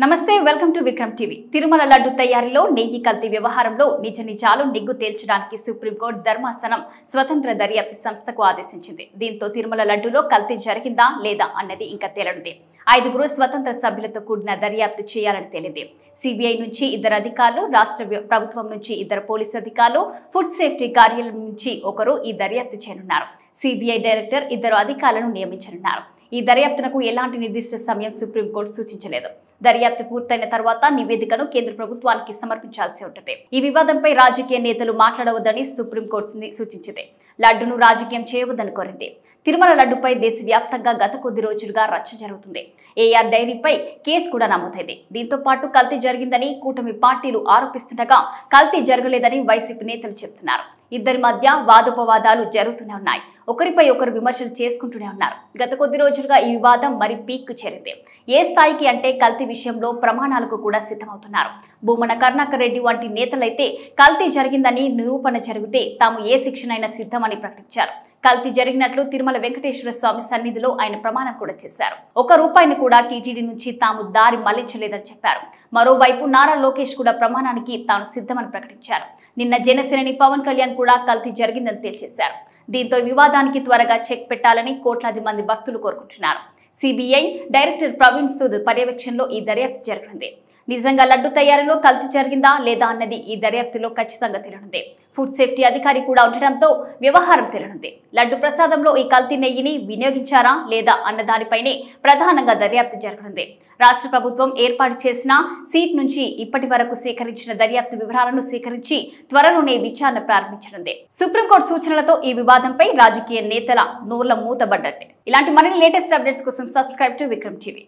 నమస్తే welcome to Vikram TV. Tirumala laddu తయారీలో నెయ్యి కల్తీ వ్యవహారంలో నిజాలు నిగ్గు తేల్చడానికి సుప్రీంకోర్టు ధర్మాసనం స్వతంత్ర దర్యాప్తు సంస్థకు ఆదేశించింది. దీంతో తిరుమల లడ్డులో కల్తీ జరిగిందా లేదా అన్నది ఇంకా తేలనుంది. 5 స్వతంత్ర సభ్యులతో కూడిన దర్యాప్తు చేయాలని తేలింది. సిబిఐ నుంచి 2 అధికారులు, రాష్ట్ర ప్రభుత్వం నుంచి 2 పోలీసు అధికారులు, ఫుడ్ సేఫ్టీ కార్యాలయం నుంచి ఒకరు ఈ దర్యాప్తు చేయనున్నారు. సిబిఐ డైరెక్టర్ 2 అధికారులను నియమించనున్నారు. ఈ దర్యాప్తునకు ఎలాంటి నిర్దిష్ట సమయం సుప్రీంకోర్టు సూచించలేదు. దర్యాప్తు పూర్తయిన తర్వాత నివేదికను కేంద్ర ప్రభుత్వానికి సమర్పించాల్సి ఉంటుంది. ఈ వివాదంపై రాజకీయ నేతలు మాట్లాడవద్దని సుప్రీంకోర్టు సూచించింది. లడ్డును రాజకీయం చేయవద్దని కోరింది. తిరుమల లడ్డుపై దేశవ్యాప్తంగా గత కొద్ది రోజులుగా రచ్చ జరుగుతుంది. ఏఆర్ డైరీపై కేసు కూడా నమోదైంది. దీంతో పాటు కల్తీ జరిగిందని కూటమి పార్టీలు ఆరోపిస్తుండగా కల్తీ జరగలేదని వైసీపీ నేతలు చెబుతున్నారు. ఇద్దరి మధ్య వాదోపవాదాలు జరుగుతూనే ఉన్నాయి. ఒకరిపై ఒకరు విమర్శలు చేసుకుంటూనే ఉన్నారు. గత కొద్ది రోజులుగా ఈ వివాదం మరి పీక్కు చేరింది. ఏ స్థాయికి అంటే కల్తీ విషయంలో ప్రమాణాలకు కూడా సిద్ధమవుతున్నారు. భూమన కరుణాకర్ రెడ్డి వంటి నేతలైతే కల్తీ జరిగిందని నిరూపణ జరిగితే తాము ఏ శిక్షనైనా సిద్ధమని ప్రకటించారు. కల్తీ జరిగినట్లు తిరుమల వెంకటేశ్వర స్వామి సన్నిధిలో ఆయన ప్రమాణం కూడా చేశారు. 1 రూపాయిని కూడా టీటీడీ నుంచి తాము దారి మళ్లించలేదని చెప్పారు. మరోవైపు నారా లోకేష్ కూడా ప్రమాణానికి తాను సిద్ధమని ప్రకటించారు. నిన్న జనసేనాని పవన్ కళ్యాణ్ కూడా కల్తీ జరిగిందని తేల్చేశారు. దీంతో వివాదానికి త్వరగా చెక్ పెట్టాలని కోట్లాది మంది భక్తులు కోరుకుంటున్నారు. సిబిఐ డైరెక్టర్ ప్రవీణ్ సూద్ పర్యవేక్షణలో ఈ దర్యాప్తు జరగనుంది. నిజంగా లడ్డు తయారీలో కల్తీ జరిగిందా లేదా అన్నది ఈ దర్యాప్తులో ఖచ్చితంగా తేలనుంది. ఫుడ్ సేఫ్టీ అధికారి కూడా ఉండటంతో వ్యవహారం తేలనుంది. లడ్డు ప్రసాదంలో ఈ కల్తీ నెయ్యిని వినియోగించారా లేదా అన్న దానిపైనే ప్రధానంగా దర్యాప్తు జరగనుంది. రాష్ట్ర ప్రభుత్వం ఏర్పాటు చేసిన సీట్ నుంచి ఇప్పటి వరకు సేకరించిన దర్యాప్తు వివరాలను సేకరించి త్వరలోనే విచారణ ప్రారంభించనుంది. సుప్రీంకోర్టు సూచనలతో ఈ వివాదంపై రాజకీయ నేతల నోర్ల మూతబడ్డట్టే. ఇలాంటి మరిన్ని లేటెస్ట్ అప్డేట్స్ కోసం సబ్స్క్రైబ్ టు విక్రమ్ టీవీ.